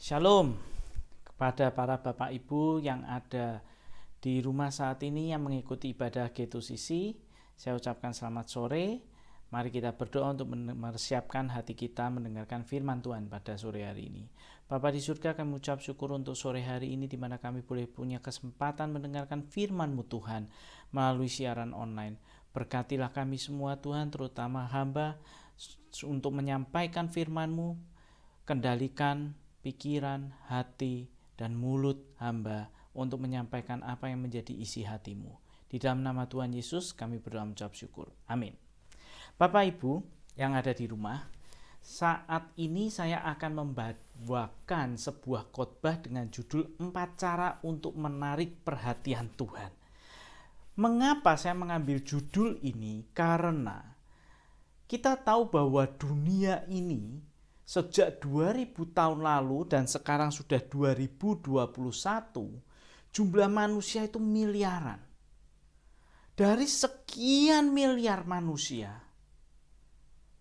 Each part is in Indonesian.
Shalom kepada para Bapak Ibu yang ada di rumah saat ini yang mengikuti ibadah G2CC. Saya ucapkan selamat sore. Mari kita berdoa untuk mempersiapkan hati kita mendengarkan firman Tuhan pada sore hari ini. Bapa di surga, kami ucap syukur untuk sore hari ini di mana kami boleh punya kesempatan mendengarkan firman-Mu Tuhan melalui siaran online. Berkatilah kami semua Tuhan, terutama hamba untuk menyampaikan firman-Mu. Kendalikan pikiran, hati, dan mulut hamba untuk menyampaikan apa yang menjadi isi hati-Mu. Di dalam nama Tuhan Yesus kami berdoa mengucap syukur. Amin. Bapak Ibu yang ada di rumah, saat ini saya akan membawakan sebuah khotbah dengan judul 4 cara untuk menarik perhatian Tuhan. Mengapa saya mengambil judul ini? Karena kita tahu bahwa dunia ini sejak 2000 tahun lalu dan sekarang sudah 2021, jumlah manusia itu miliaran. Dari sekian miliar manusia,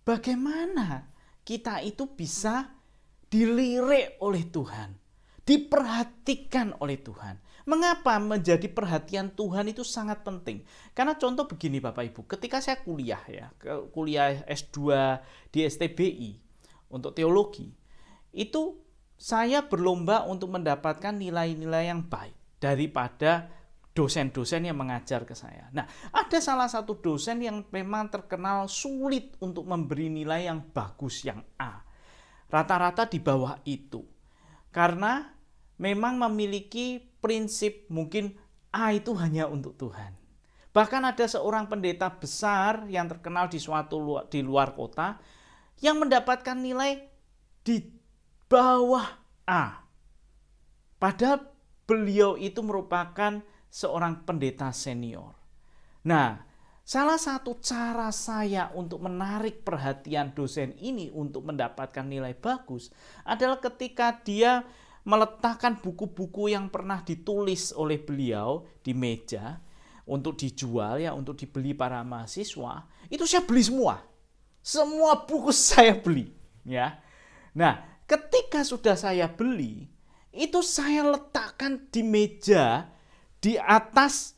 bagaimana kita itu bisa dilirik oleh Tuhan, diperhatikan oleh Tuhan? Mengapa menjadi perhatian Tuhan itu sangat penting? Karena contoh begini Bapak Ibu, ketika saya kuliah S2 di STBI untuk teologi, itu saya berlomba untuk mendapatkan nilai-nilai yang baik daripada dosen-dosen yang mengajar ke saya. Nah, ada salah satu dosen yang memang terkenal sulit untuk memberi nilai yang bagus, yang A. Rata-rata di bawah itu. Karena memang memiliki prinsip mungkin A itu hanya untuk Tuhan. Bahkan ada seorang pendeta besar yang terkenal di luar kota yang mendapatkan nilai di bawah A. Padahal beliau itu merupakan seorang pendeta senior. Nah, salah satu cara saya untuk menarik perhatian dosen ini untuk mendapatkan nilai bagus adalah ketika dia meletakkan buku-buku yang pernah ditulis oleh beliau di meja untuk dijual, untuk dibeli para mahasiswa, itu saya beli semua. Semua buku saya beli, ya. Nah, ketika sudah saya beli, itu saya letakkan di meja, di atas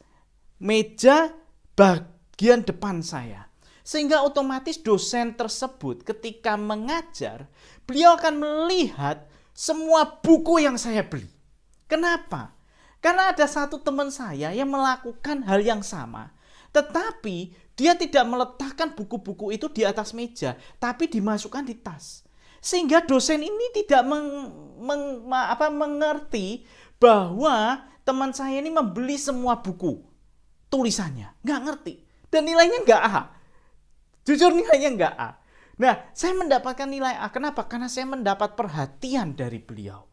meja bagian depan saya. Sehingga otomatis dosen tersebut ketika mengajar, beliau akan melihat semua buku yang saya beli. Kenapa? Karena ada satu teman saya yang melakukan hal yang sama. Tetapi dia tidak meletakkan buku-buku itu di atas meja, tapi dimasukkan di tas. Sehingga dosen ini tidak mengerti bahwa teman saya ini membeli semua buku tulisannya. Nggak ngerti. Dan nilainya nggak A. Jujur nilainya nggak A. Nah, saya mendapatkan nilai A. Kenapa? Karena saya mendapat perhatian dari beliau.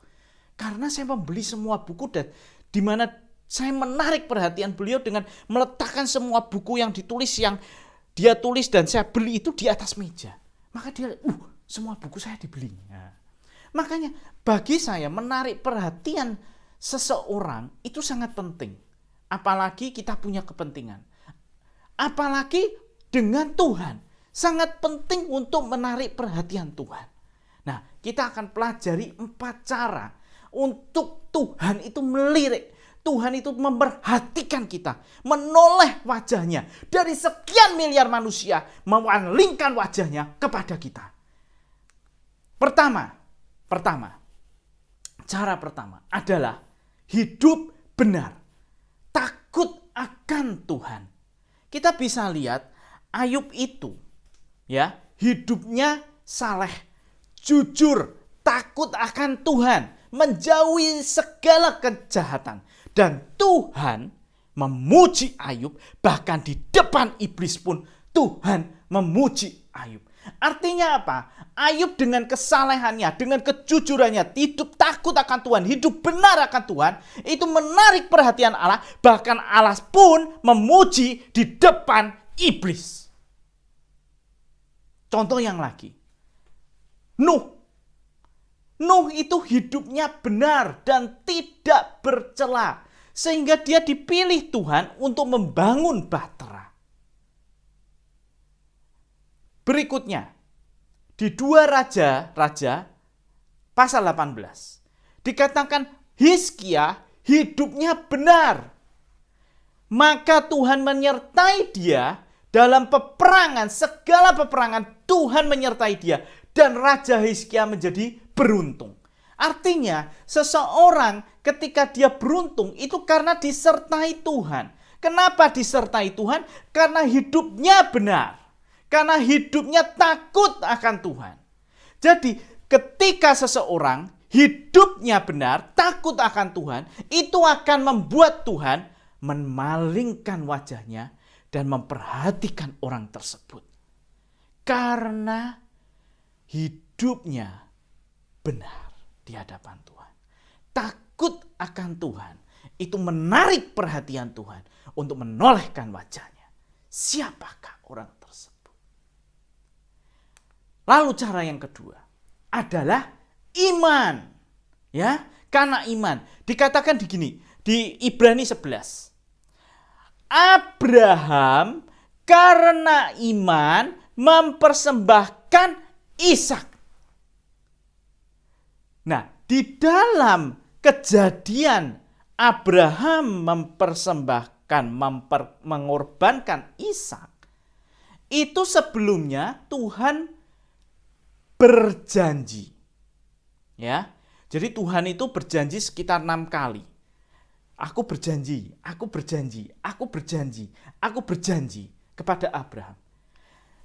Karena saya membeli semua buku dan di mana saya menarik perhatian beliau dengan meletakkan semua buku yang ditulis, yang dia tulis dan saya beli itu di atas meja. Maka dia, semua buku saya dibeli. Nah, makanya bagi saya menarik perhatian seseorang itu sangat penting. Apalagi kita punya kepentingan. Apalagi dengan Tuhan. Sangat penting untuk menarik perhatian Tuhan. Nah, kita akan pelajari 4 cara untuk Tuhan itu melirik. Tuhan itu memperhatikan kita, menoleh wajahnya dari sekian miliar manusia, memalingkan wajahnya kepada kita. Pertama, cara pertama adalah hidup benar, takut akan Tuhan. Kita bisa lihat Ayub itu, hidupnya saleh, jujur, takut akan Tuhan, menjauhi segala kejahatan. Dan Tuhan memuji Ayub, bahkan di depan iblis pun Tuhan memuji Ayub. Artinya apa? Ayub dengan kesalehannya, dengan kejujurannya, hidup takut akan Tuhan, hidup benar akan Tuhan, itu menarik perhatian Allah, bahkan Allah pun memuji di depan iblis. Contoh yang lagi, Nuh itu hidupnya benar dan tidak bercela. Sehingga dia dipilih Tuhan untuk membangun bahtera. Berikutnya, di 2 Raja pasal 18. Dikatakan Hizkia hidupnya benar. Maka Tuhan menyertai dia dalam peperangan, segala peperangan Tuhan menyertai dia. Dan Raja Hizkia menjadi beruntung. Artinya seseorang ketika dia beruntung itu karena disertai Tuhan. Kenapa disertai Tuhan? Karena hidupnya benar. Karena hidupnya takut akan Tuhan. Jadi ketika seseorang hidupnya benar, takut akan Tuhan, itu akan membuat Tuhan memalingkan wajahnya dan memperhatikan orang tersebut. Karena hidupnya benar di hadapan Tuhan. Takut akan Tuhan itu menarik perhatian Tuhan untuk menolehkan wajahnya. Siapakah orang tersebut? Lalu cara yang kedua adalah iman. Ya, karena iman. Dikatakan begini di Ibrani 11. Abraham karena iman mempersembahkan Ishak. Nah, di dalam Kejadian Abraham mengorbankan Ishak, itu sebelumnya Tuhan berjanji. Ya. Jadi Tuhan itu berjanji sekitar 6 kali. Aku berjanji, aku berjanji, aku berjanji, aku berjanji kepada Abraham.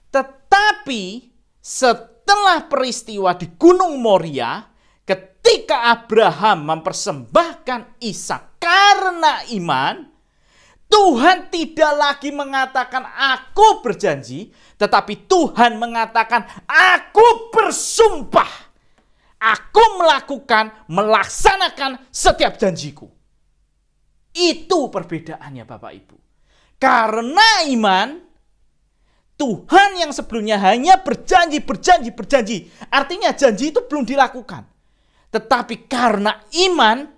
Tetapi setelah peristiwa di Gunung Moria, ketika Abraham mempersembahkan Ishak karena iman, Tuhan tidak lagi mengatakan aku berjanji, tetapi Tuhan mengatakan aku bersumpah. Aku melaksanakan setiap janjiku. Itu perbedaannya Bapak Ibu. Karena iman, Tuhan yang sebelumnya hanya berjanji. Artinya janji itu belum dilakukan. Tetapi karena iman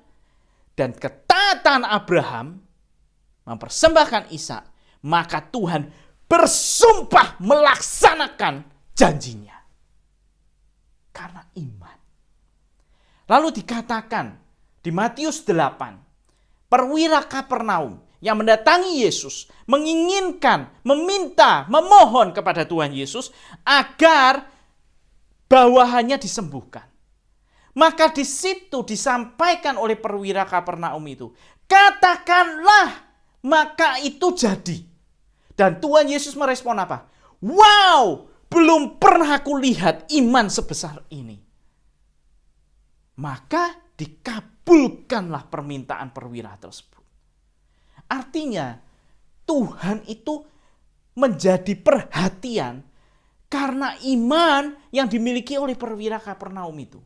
dan ketaatan Abraham mempersembahkan Ishak, maka Tuhan bersumpah melaksanakan janjinya. Karena iman. Lalu dikatakan di Matius 8, perwira Kapernaum yang mendatangi Yesus, menginginkan, meminta, memohon kepada Tuhan Yesus agar bawahannya disembuhkan. Maka di situ disampaikan oleh perwira Kapernaum itu, katakanlah, maka itu jadi. Dan Tuhan Yesus merespon apa? Wow, belum pernah aku lihat iman sebesar ini. Maka dikabulkanlah permintaan perwira tersebut. Artinya Tuhan itu menjadi perhatian karena iman yang dimiliki oleh perwira Kapernaum itu.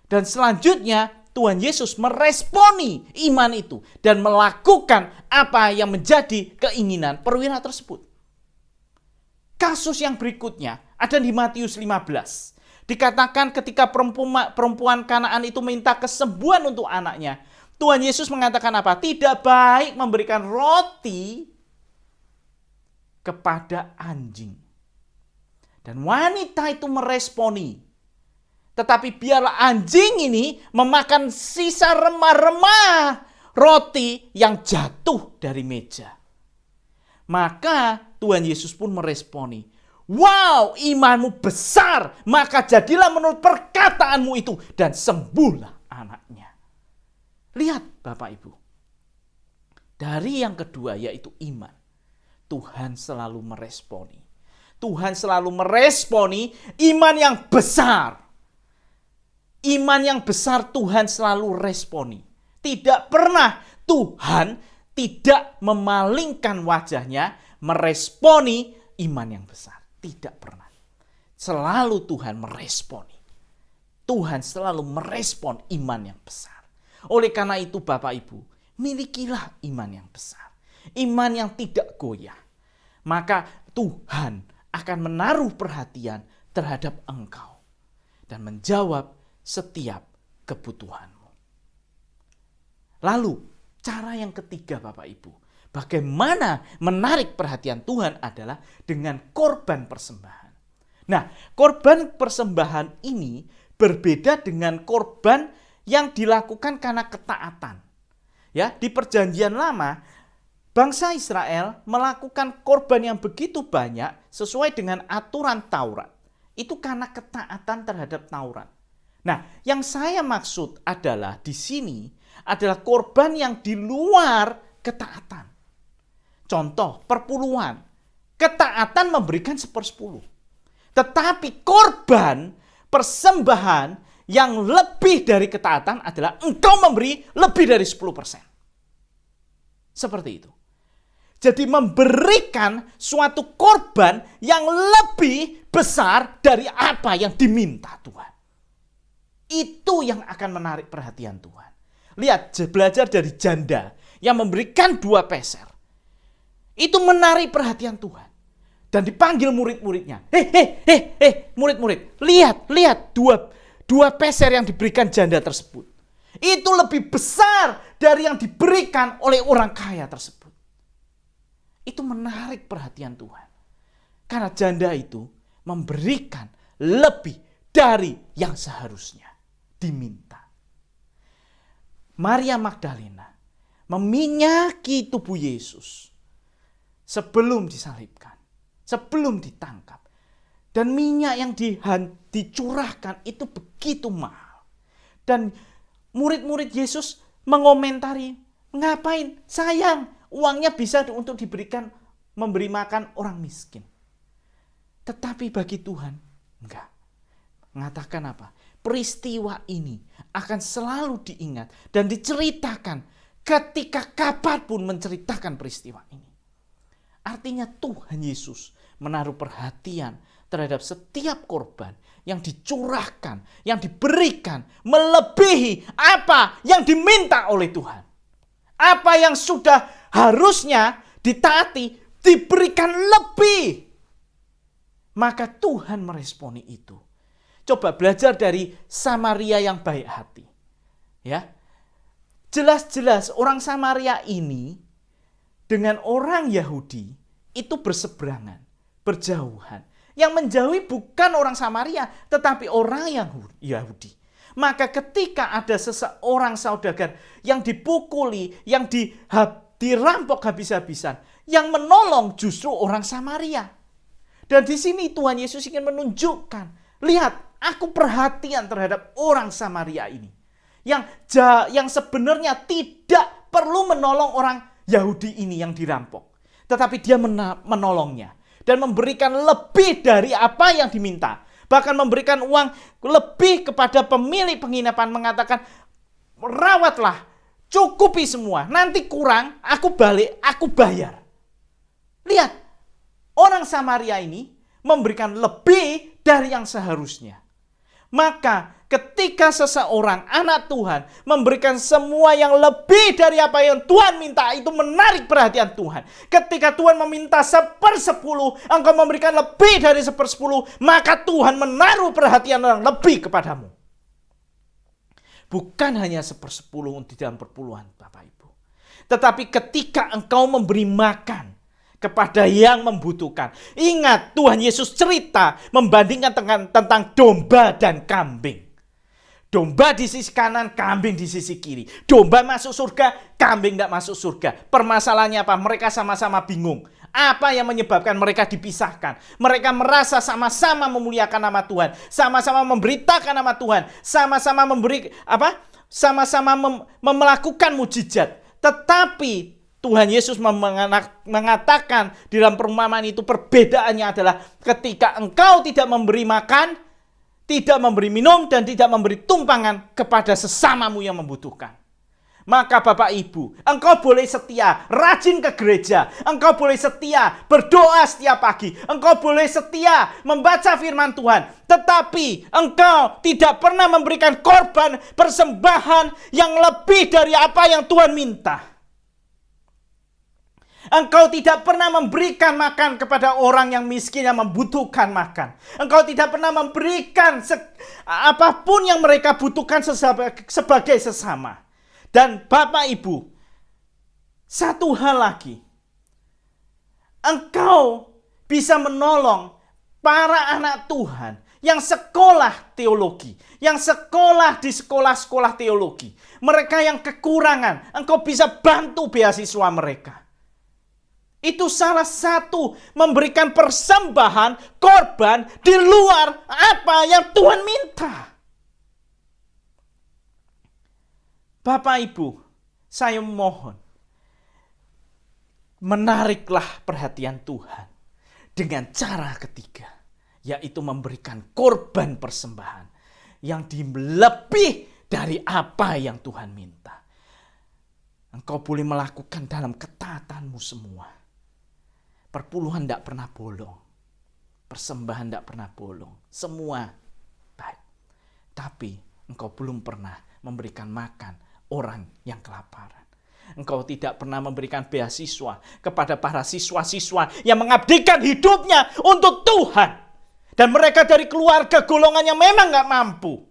Dan selanjutnya Tuhan Yesus meresponi iman itu dan melakukan apa yang menjadi keinginan perwira tersebut. Kasus yang berikutnya ada di Matius 15. Dikatakan ketika perempuan Kanaan itu minta kesembuhan untuk anaknya, Tuhan Yesus mengatakan apa? Tidak baik memberikan roti kepada anjing. Dan wanita itu meresponi, tetapi biarlah anjing ini memakan sisa remah-remah roti yang jatuh dari meja. Maka Tuhan Yesus pun meresponi, wow, imanmu besar, maka jadilah menurut perkataanmu itu dan sembuhlah anaknya. Lihat Bapak Ibu, dari yang kedua yaitu iman, Tuhan selalu meresponi. Tuhan selalu meresponi iman yang besar. Iman yang besar Tuhan selalu responi. Tidak pernah Tuhan tidak memalingkan wajahnya meresponi iman yang besar. Tidak pernah. Selalu Tuhan meresponi. Tuhan selalu merespon iman yang besar. Oleh karena itu Bapak Ibu, milikilah iman yang besar. Iman yang tidak goyah. Maka Tuhan akan menaruh perhatian terhadap engkau. Dan menjawab setiap kebutuhanmu. Lalu cara yang ketiga Bapak Ibu, bagaimana menarik perhatian Tuhan adalah dengan korban persembahan. Nah, korban persembahan ini berbeda dengan korban yang dilakukan karena ketaatan. Ya, di Perjanjian Lama, bangsa Israel melakukan korban yang begitu banyak sesuai dengan aturan Taurat. Itu karena ketaatan terhadap Taurat. Nah, yang saya maksud adalah di sini adalah korban yang di luar ketaatan. Contoh, perpuluhan. Ketaatan memberikan 1/10. Tetapi korban persembahan yang lebih dari ketaatan adalah engkau memberi lebih dari 10%. Seperti itu. Jadi memberikan suatu korban yang lebih besar dari apa yang diminta Tuhan. Itu yang akan menarik perhatian Tuhan. Lihat, belajar dari janda yang memberikan 2 peser. Itu menarik perhatian Tuhan. Dan dipanggil murid-muridnya. Murid-murid. Lihat, dua peser yang diberikan janda tersebut. Itu lebih besar dari yang diberikan oleh orang kaya tersebut. Itu menarik perhatian Tuhan. Karena janda itu memberikan lebih dari yang seharusnya diminta. Maria Magdalena meminyaki tubuh Yesus sebelum disalibkan, sebelum ditangkap. Dan minyak yang dicurahkan itu begitu mahal. Dan murid-murid Yesus mengomentari, ngapain? Sayang, uangnya bisa untuk diberikan, memberi makan orang miskin. Tetapi bagi Tuhan, enggak. Mengatakan apa? Peristiwa ini akan selalu diingat dan diceritakan ketika kapanpun menceritakan peristiwa ini. Artinya Tuhan Yesus menaruh perhatian terhadap setiap korban yang dicurahkan, yang diberikan melebihi apa yang diminta oleh Tuhan. Apa yang sudah harusnya ditaati diberikan lebih. Maka Tuhan meresponi itu. Coba belajar dari Samaria yang baik hati. Ya. Jelas-jelas orang Samaria ini dengan orang Yahudi itu berseberangan, berjauhan. Yang menjauhi bukan orang Samaria, tetapi orang Yahudi. Maka ketika ada seseorang saudagar yang dipukuli, yang dirampok habis-habisan, yang menolong justru orang Samaria. Dan di sini Tuhan Yesus ingin menunjukkan, lihat, aku perhatian terhadap orang Samaria ini. Yang sebenarnya tidak perlu menolong orang Yahudi ini yang dirampok. Tetapi dia menolongnya. Dan memberikan lebih dari apa yang diminta. Bahkan memberikan uang lebih kepada pemilik penginapan. Mengatakan, rawatlah, cukupi semua. Nanti kurang, aku balik, aku bayar. Lihat, orang Samaria ini memberikan lebih dari yang seharusnya. Maka ketika seseorang anak Tuhan memberikan semua yang lebih dari apa yang Tuhan minta, itu menarik perhatian Tuhan. Ketika Tuhan meminta 1/10, engkau memberikan lebih dari 1/10, maka Tuhan menaruh perhatian yang lebih kepadamu. Bukan hanya 1/10 di dalam perpuluhan Bapak Ibu. Tetapi ketika engkau memberi makan kepada yang membutuhkan. Ingat, Tuhan Yesus cerita membandingkan tentang domba dan kambing. Domba di sisi kanan, kambing di sisi kiri. Domba masuk surga, kambing tidak masuk surga. Permasalahannya apa? Mereka sama-sama bingung. Apa yang menyebabkan mereka dipisahkan? Mereka merasa sama-sama memuliakan nama Tuhan, sama-sama memberitakan nama Tuhan, sama-sama sama-sama melakukan mujizat. Tetapi Tuhan Yesus mengatakan di dalam perumpamaan itu, perbedaannya adalah ketika engkau tidak memberi makan, tidak memberi minum, dan tidak memberi tumpangan kepada sesamamu yang membutuhkan. Maka Bapak Ibu, engkau boleh setia, rajin ke gereja. Engkau boleh setia, berdoa setiap pagi. Engkau boleh setia, membaca firman Tuhan. Tetapi engkau tidak pernah memberikan korban, persembahan yang lebih dari apa yang Tuhan minta. Engkau tidak pernah memberikan makan kepada orang yang miskin yang membutuhkan makan. Engkau tidak pernah memberikan apapun yang mereka butuhkan sebagai sesama. Dan Bapak Ibu, satu hal lagi. Engkau bisa menolong para anak Tuhan yang sekolah teologi, yang sekolah di sekolah-sekolah teologi. Mereka yang kekurangan, engkau bisa bantu beasiswa mereka. Itu salah satu memberikan persembahan, korban di luar apa yang Tuhan minta. Bapak Ibu, saya mohon, menariklah perhatian Tuhan dengan cara ketiga, yaitu memberikan korban persembahan yang lebih dari apa yang Tuhan minta. Engkau boleh melakukan dalam ketaatanmu semua. Perpuluhan tidak pernah bolong. Persembahan tidak pernah bolong. Semua baik. Tapi engkau belum pernah memberikan makan orang yang kelaparan. Engkau tidak pernah memberikan beasiswa kepada para siswa-siswa yang mengabdikan hidupnya untuk Tuhan. Dan mereka dari keluarga golongan yang memang gak mampu.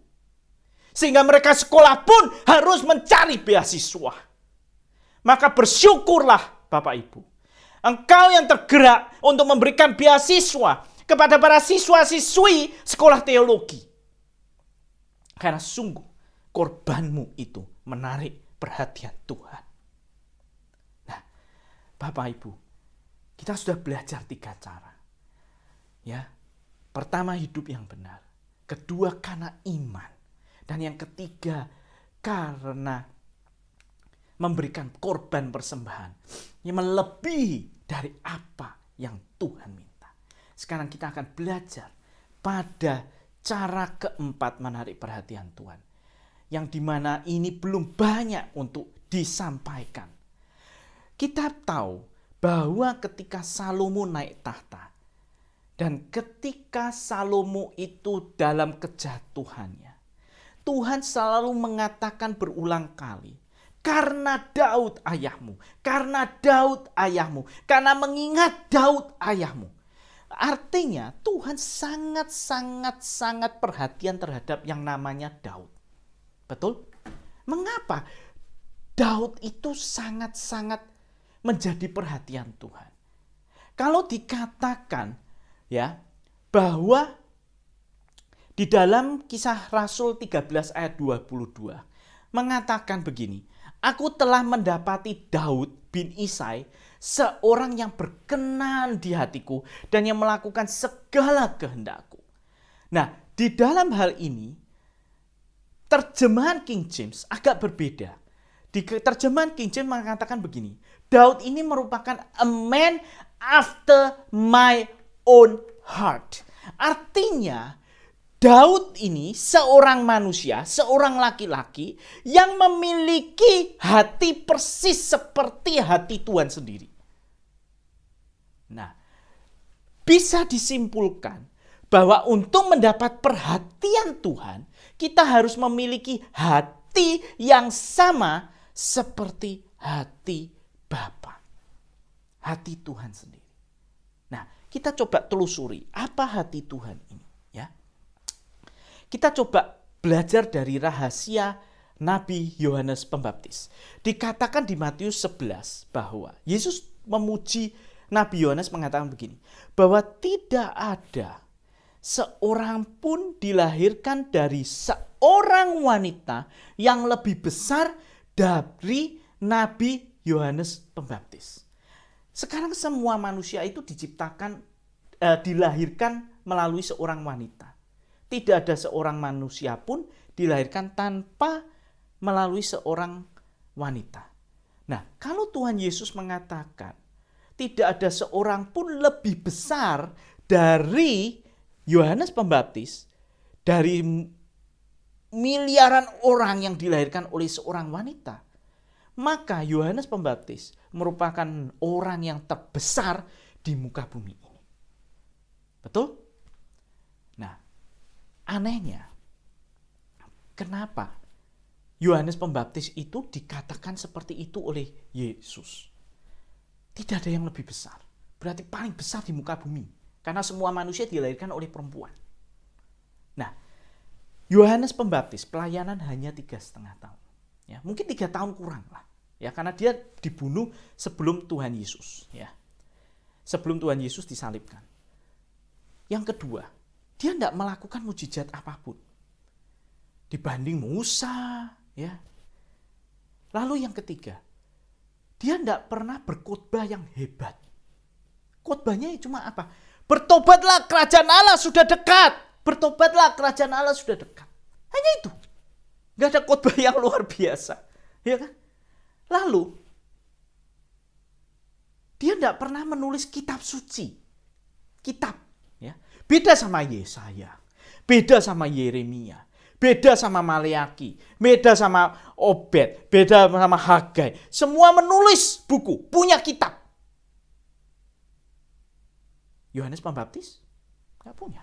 Sehingga mereka sekolah pun harus mencari beasiswa. Maka bersyukurlah Bapak Ibu. Engkau yang tergerak untuk memberikan beasiswa kepada para siswa-siswi sekolah teologi. Karena sungguh korbanmu itu menarik perhatian Tuhan. Nah, Bapak Ibu, kita sudah belajar 3 cara. Ya, pertama hidup yang benar, kedua karena iman, dan yang ketiga karena memberikan korban persembahan yang melebihi dari apa yang Tuhan minta. Sekarang kita akan belajar pada cara keempat menarik perhatian Tuhan, yang dimana ini belum banyak untuk disampaikan. Kita tahu bahwa ketika Salomo naik tahta dan ketika Salomo itu dalam kejatuhannya, Tuhan selalu mengatakan berulang kali, karena Daud ayahmu, karena Daud ayahmu, karena mengingat Daud ayahmu. Artinya Tuhan sangat perhatian terhadap yang namanya Daud. Betul? Mengapa Daud itu sangat menjadi perhatian Tuhan? Kalau dikatakan ya bahwa di dalam Kisah Rasul 13 ayat 22 mengatakan begini, aku telah mendapati Daud bin Isai, seorang yang berkenan di hatiku dan yang melakukan segala kehendakku. Nah, di dalam hal ini terjemahan King James agak berbeda. Di terjemahan King James mengatakan begini, Daud ini merupakan a man after my own heart. Artinya Daud ini seorang manusia, seorang laki-laki yang memiliki hati persis seperti hati Tuhan sendiri. Nah, bisa disimpulkan bahwa untuk mendapat perhatian Tuhan, kita harus memiliki hati yang sama seperti hati Bapa, hati Tuhan sendiri. Nah, kita coba telusuri apa hati Tuhan ini. Kita coba belajar dari rahasia Nabi Yohanes Pembaptis. Dikatakan di Matius 11 bahwa Yesus memuji Nabi Yohanes mengatakan begini, bahwa tidak ada seorang pun dilahirkan dari seorang wanita yang lebih besar dari Nabi Yohanes Pembaptis. Sekarang semua manusia itu dilahirkan melalui seorang wanita. Tidak ada seorang manusia pun dilahirkan tanpa melalui seorang wanita. Nah, kalau Tuhan Yesus mengatakan tidak ada seorang pun lebih besar dari Yohanes Pembaptis, dari miliaran orang yang dilahirkan oleh seorang wanita, maka Yohanes Pembaptis merupakan orang yang terbesar di muka bumi ini. Betul? Nah, anehnya, kenapa Yohanes Pembaptis itu dikatakan seperti itu oleh Yesus? Tidak ada yang lebih besar. Berarti paling besar di muka bumi. Karena semua manusia dilahirkan oleh perempuan. Nah, Yohanes Pembaptis pelayanan hanya 3,5 tahun. Ya, mungkin 3 tahun kurang lah. Ya, karena dia dibunuh sebelum Tuhan Yesus. Ya, sebelum Tuhan Yesus disalibkan. Yang kedua, dia tidak melakukan mujizat apapun dibanding Musa, ya. Lalu yang ketiga, dia tidak pernah berkhotbah yang hebat. Khotbahnya cuma apa? Bertobatlah, kerajaan Allah sudah dekat. Bertobatlah, kerajaan Allah sudah dekat. Hanya itu. Gak ada khotbah yang luar biasa, ya kan? Lalu dia tidak pernah menulis kitab suci. Kitab, ya. Beda sama Yesaya, beda sama Yeremia, beda sama Maleaki, beda sama Obed, beda sama Hagai. Semua menulis buku, punya kitab. Yohanes Pembaptis nggak punya.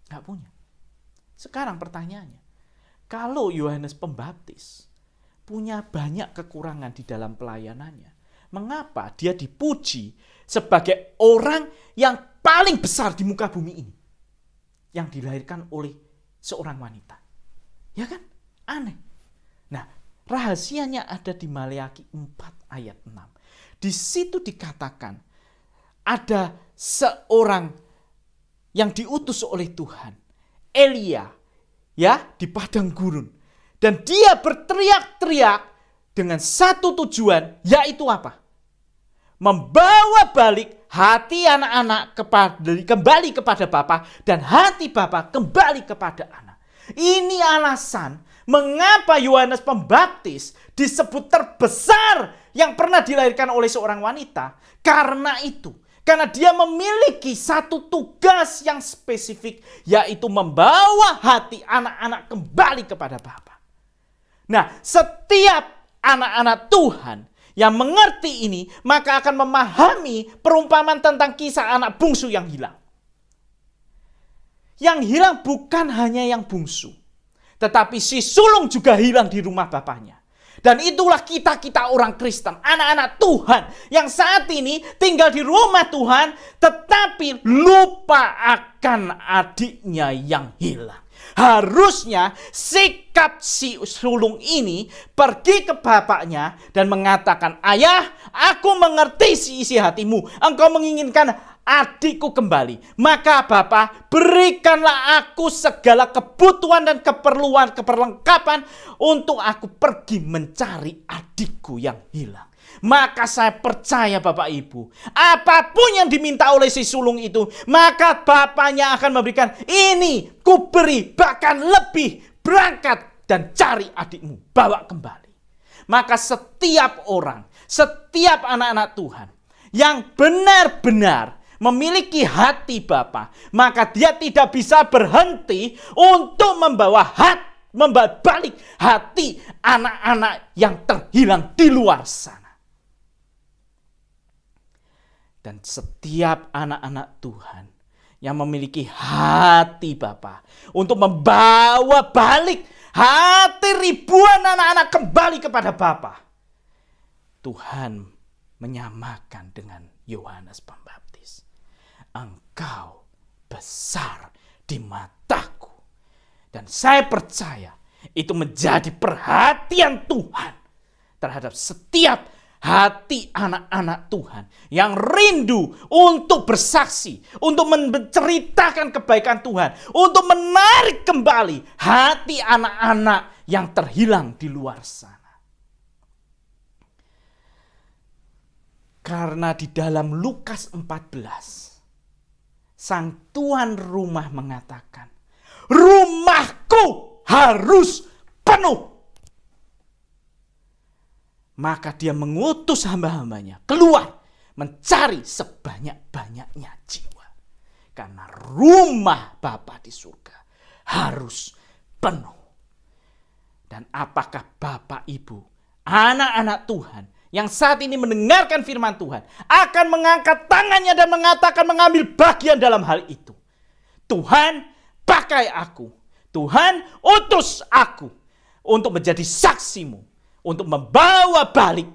Nggak punya. Sekarang pertanyaannya, kalau Yohanes Pembaptis punya banyak kekurangan di dalam pelayanannya, mengapa dia dipuji sebagai orang yang paling besar di muka bumi ini? Yang dilahirkan oleh seorang wanita. Ya kan? Aneh. Nah, rahasianya ada di Maleaki 4 ayat 6. Di situ dikatakan ada seorang yang diutus oleh Tuhan, Elia, ya, di padang gurun. Dan dia berteriak-teriak dengan satu tujuan, yaitu apa? Membawa balik hati anak-anak kembali kepada Bapa dan hati Bapa kembali kepada anak. Ini alasan mengapa Yohanes Pembaptis disebut terbesar yang pernah dilahirkan oleh seorang wanita. Karena itu, karena dia memiliki satu tugas yang spesifik, yaitu membawa hati anak-anak kembali kepada Bapa. Nah, setiap anak-anak Tuhan yang mengerti ini, maka akan memahami perumpamaan tentang kisah anak bungsu yang hilang. Yang hilang bukan hanya yang bungsu, tetapi si sulung juga hilang di rumah bapaknya. Dan itulah kita orang Kristen, anak-anak Tuhan yang saat ini tinggal di rumah Tuhan, tetapi lupa akan adiknya yang hilang. Harusnya sikap si sulung ini pergi ke bapaknya dan mengatakan, "Ayah, aku mengerti isi hatimu. Engkau menginginkan adikku kembali. Maka Bapa, berikanlah aku segala kebutuhan dan keperlengkapan untuk aku pergi mencari adikku yang hilang." Maka saya percaya Bapak Ibu, apapun yang diminta oleh si sulung itu, maka bapaknya akan memberikan, "Ini kuberi, bahkan lebih, berangkat dan cari adikmu, bawa kembali." Maka setiap orang, setiap anak-anak Tuhan yang benar-benar memiliki hati Bapa, maka dia tidak bisa berhenti untuk membawa balik hati anak-anak yang terhilang di luar sana. Dan setiap anak-anak Tuhan yang memiliki hati Bapa untuk membawa balik hati ribuan anak-anak kembali kepada Bapa, Tuhan menyamakan dengan Yohanes Pembaptis. Engkau besar di mataku. Dan saya percaya itu menjadi perhatian Tuhan terhadap setiap hati anak-anak Tuhan yang rindu untuk bersaksi, untuk menceritakan kebaikan Tuhan, untuk menarik kembali hati anak-anak yang terhilang di luar sana. Karena di dalam Lukas 14, sang tuan rumah mengatakan, "Rumahku harus penuh." Maka dia mengutus hamba-hambanya keluar mencari sebanyak-banyaknya jiwa. Karena rumah Bapa di surga harus penuh. Dan apakah Bapak Ibu, anak-anak Tuhan yang saat ini mendengarkan firman Tuhan akan mengangkat tangannya dan mengatakan, mengambil bagian dalam hal itu? Tuhan, pakai aku. Tuhan, utus aku untuk menjadi saksimu, untuk membawa balik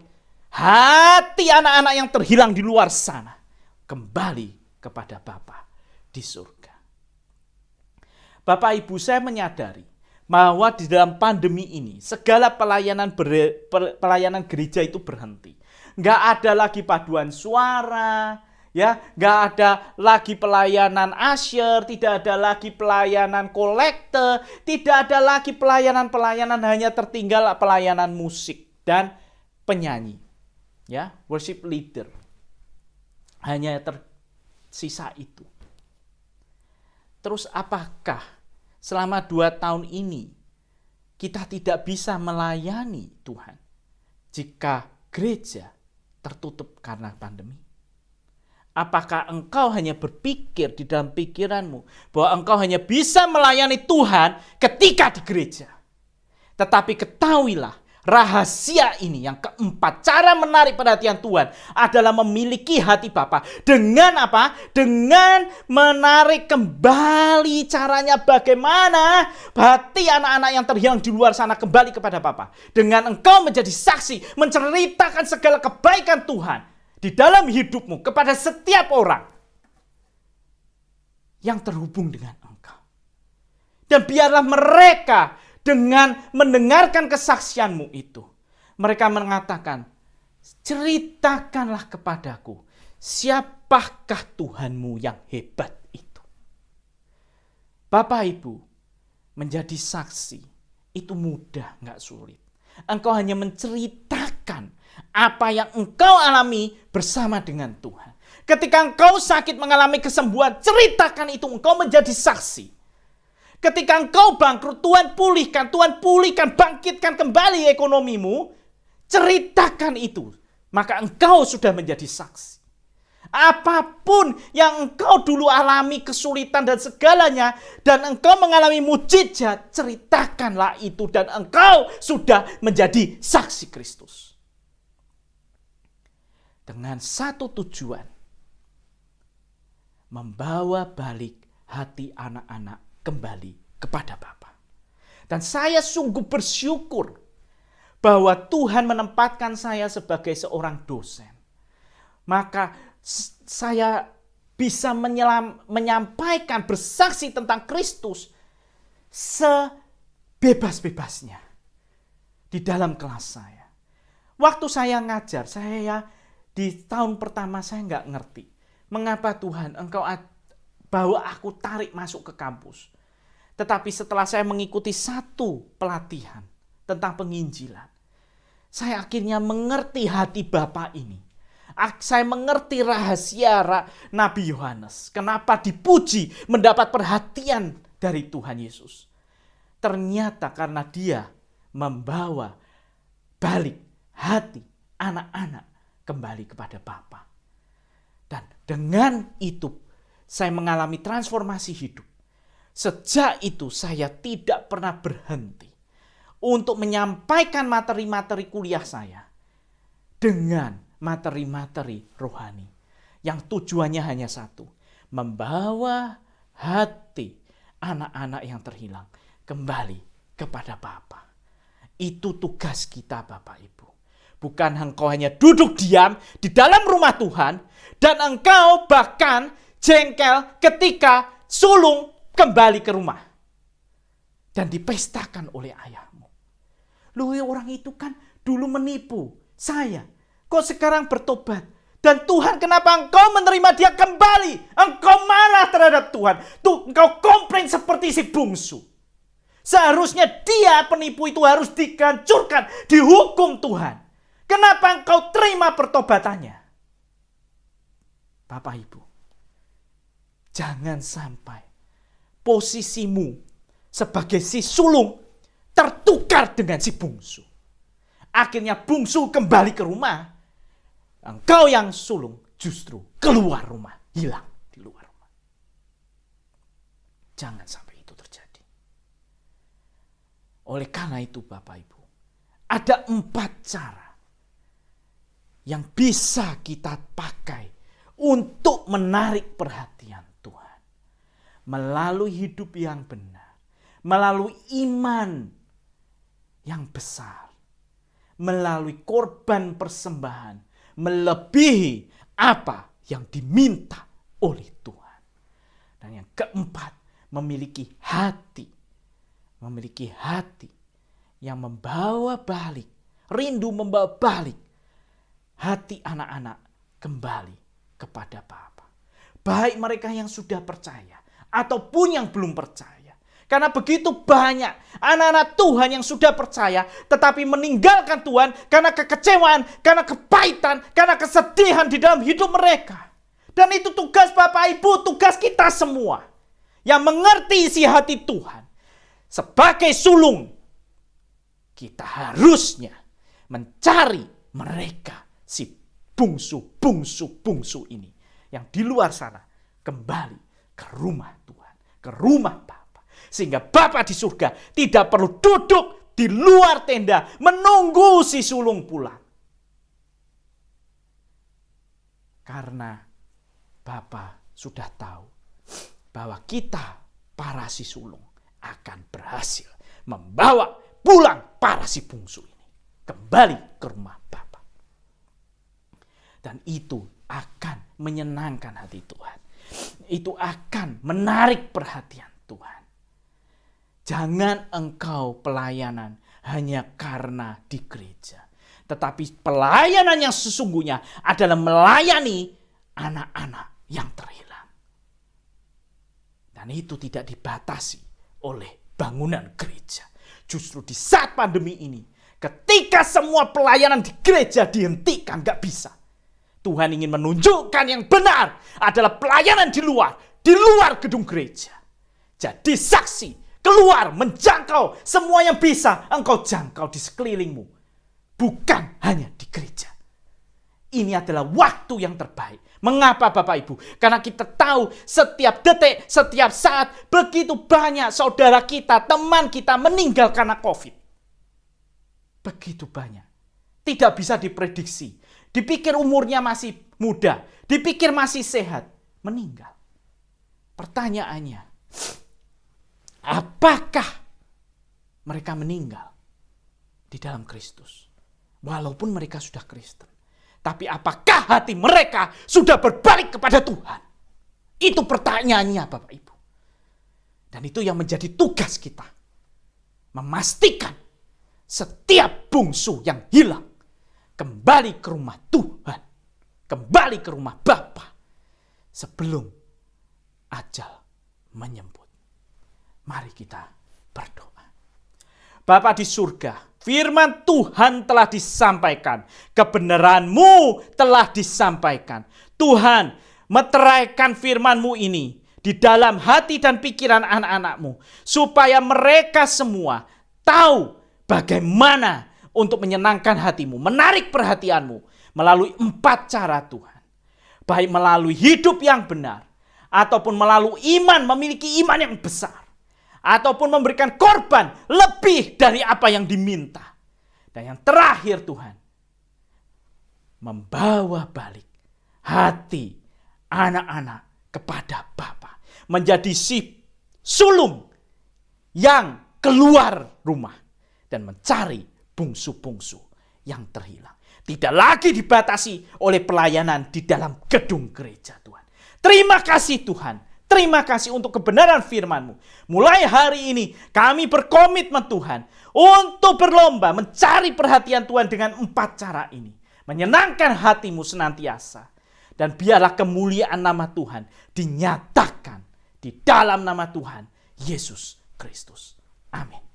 hati anak-anak yang terhilang di luar sana kembali kepada Bapa di surga. Bapak Ibu, saya menyadari bahwa di dalam pandemi ini segala pelayanan gereja itu berhenti. Nggak ada lagi paduan suara, Ya, nggak ada lagi pelayanan usher, tidak ada lagi pelayanan kolektor, tidak ada lagi pelayanan-pelayanan, hanya tertinggal pelayanan musik dan penyanyi. Ya, worship leader. Hanya tersisa itu. Terus apakah selama 2 tahun ini kita tidak bisa melayani Tuhan jika gereja tertutup karena pandemi? Apakah engkau hanya berpikir di dalam pikiranmu bahwa engkau hanya bisa melayani Tuhan ketika di gereja? Tetapi ketahuilah, rahasia ini yang keempat, cara menarik perhatian Tuhan adalah memiliki hati Bapa. Dengan apa? Dengan menarik kembali, caranya bagaimana hati anak-anak yang terhilang di luar sana kembali kepada Bapa. Dengan engkau menjadi saksi, menceritakan segala kebaikan Tuhan di dalam hidupmu kepada setiap orang yang terhubung dengan engkau. Dan biarlah mereka dengan mendengarkan kesaksianmu itu, mereka mengatakan, ceritakanlah kepadaku, siapakah Tuhanmu yang hebat itu. Bapak Ibu, menjadi saksi itu mudah, gak sulit. Engkau hanya menceritakan apa yang engkau alami bersama dengan Tuhan. Ketika engkau sakit mengalami kesembuhan, ceritakan itu, engkau menjadi saksi. Ketika engkau bangkrut, Tuhan pulihkan, bangkitkan kembali ekonomimu, ceritakan itu. Maka engkau sudah menjadi saksi. Apapun yang engkau dulu alami, kesulitan dan segalanya, dan engkau mengalami mukjizat, ceritakanlah itu dan engkau sudah menjadi saksi Kristus. Dengan satu tujuan, membawa balik hati anak-anak kembali kepada Bapa. Dan saya sungguh bersyukur bahwa Tuhan menempatkan saya sebagai seorang dosen. Maka saya bisa menyampaikan, bersaksi tentang Kristus sebebas-bebasnya di dalam kelas saya. Waktu saya ngajar, saya di tahun pertama saya nggak ngerti. Mengapa Tuhan engkau bawa aku tarik masuk ke kampus. Tetapi setelah saya mengikuti satu pelatihan tentang penginjilan, saya akhirnya mengerti hati Bapa ini. Saya mengerti rahasia Nabi Yohanes. Kenapa dipuji, mendapat perhatian dari Tuhan Yesus. Ternyata karena dia membawa balik hati anak-anak kembali kepada Bapa. Dan dengan itu saya mengalami transformasi hidup. Sejak itu saya tidak pernah berhenti untuk menyampaikan materi-materi kuliah saya dengan materi-materi rohani. Yang tujuannya hanya satu. Membawa hati anak-anak yang terhilang kembali kepada Bapa. Itu tugas kita Bapak Ibu. Bukan engkau hanya duduk diam di dalam rumah Tuhan dan engkau bahkan jengkel ketika sulung kembali ke rumah dan dipestakan oleh ayahmu. Loh, orang itu kan dulu menipu saya. Kok sekarang bertobat? Dan Tuhan, kenapa engkau menerima dia kembali? Engkau marah terhadap Tuhan. Tuh, engkau komplain seperti si bungsu. Seharusnya dia penipu itu harus dihancurkan, dihukum Tuhan. Kenapa engkau terima pertobatannya? Bapak Ibu, jangan sampai posisimu sebagai si sulung tertukar dengan si bungsu. Akhirnya bungsu kembali ke rumah. Engkau yang sulung justru keluar rumah, hilang di luar rumah. Jangan sampai itu terjadi. Oleh karena itu Bapak Ibu, ada 4 cara yang bisa kita pakai untuk menarik perhatian Tuhan. Melalui hidup yang benar, melalui iman yang besar, melalui korban persembahan, melebihi apa yang diminta oleh Tuhan. Dan yang keempat, memiliki hati yang membawa balik, rindu membawa balik hati anak-anak kembali kepada Bapa. Baik mereka yang sudah percaya ataupun yang belum percaya. Karena begitu banyak anak-anak Tuhan yang sudah percaya tetapi meninggalkan Tuhan karena kekecewaan, karena kepahitan, karena kesedihan di dalam hidup mereka. Dan itu tugas Bapak Ibu, tugas kita semua yang mengerti isi hati Tuhan. Sebagai sulung, kita harusnya mencari mereka, si bungsu ini yang di luar sana, kembali ke rumah Tuhan, ke rumah Bapa. Sehingga Bapa di surga tidak perlu duduk di luar tenda menunggu si sulung pulang. Karena Bapa sudah tahu bahwa kita, para si sulung, akan berhasil membawa pulang para si bungsu ini kembali ke rumah Bapa. Dan itu akan menyenangkan hati Tuhan. Itu akan menarik perhatian Tuhan. Jangan engkau pelayanan hanya karena di gereja. Tetapi pelayanan yang sesungguhnya adalah melayani anak-anak yang terhilang. Dan itu tidak dibatasi oleh bangunan gereja. Justru di saat pandemi ini, ketika semua pelayanan di gereja dihentikan, gak bisa. Tuhan ingin menunjukkan yang benar adalah pelayanan di luar gedung gereja. Jadi saksi, keluar, menjangkau semua yang bisa engkau jangkau di sekelilingmu. Bukan hanya di gereja. Ini adalah waktu yang terbaik. Mengapa Bapak Ibu? Karena kita tahu setiap detik, setiap saat begitu banyak saudara kita, teman kita meninggal karena COVID. Begitu banyak. Tidak bisa diprediksi. Dipikir umurnya masih muda, dipikir masih sehat, meninggal. Pertanyaannya, apakah mereka meninggal di dalam Kristus? Walaupun mereka sudah Kristen. Tapi apakah hati mereka sudah berbalik kepada Tuhan? Itu pertanyaannya Bapak Ibu. Dan itu yang menjadi tugas kita. Memastikan setiap bungsu yang hilang kembali ke rumah Tuhan. Kembali ke rumah Bapa. Sebelum ajal menyebut. Mari kita berdoa. Bapa di surga, firman Tuhan telah disampaikan. Kebenaran-Mu telah disampaikan. Tuhan, meteraikan firman-Mu ini di dalam hati dan pikiran anak-anak-Mu. Supaya mereka semua tahu bagaimana untuk menyenangkan hati-Mu. Menarik perhatian-Mu melalui 4 cara Tuhan. Baik melalui hidup yang benar. Ataupun melalui iman, memiliki iman yang besar. Ataupun memberikan korban lebih dari apa yang diminta. Dan yang terakhir Tuhan, membawa balik hati anak-anak kepada Bapa. Menjadi si sulung yang keluar rumah dan mencari bungsu-bungsu yang terhilang. Tidak lagi dibatasi oleh pelayanan di dalam gedung gereja Tuhan. Terima kasih Tuhan. Terima kasih untuk kebenaran firman-Mu. Mulai hari ini kami berkomitmen Tuhan untuk berlomba mencari perhatian Tuhan dengan 4 cara ini. Menyenangkan hati-Mu senantiasa. Dan biarlah kemuliaan nama Tuhan dinyatakan di dalam nama Tuhan Yesus Kristus. Amin.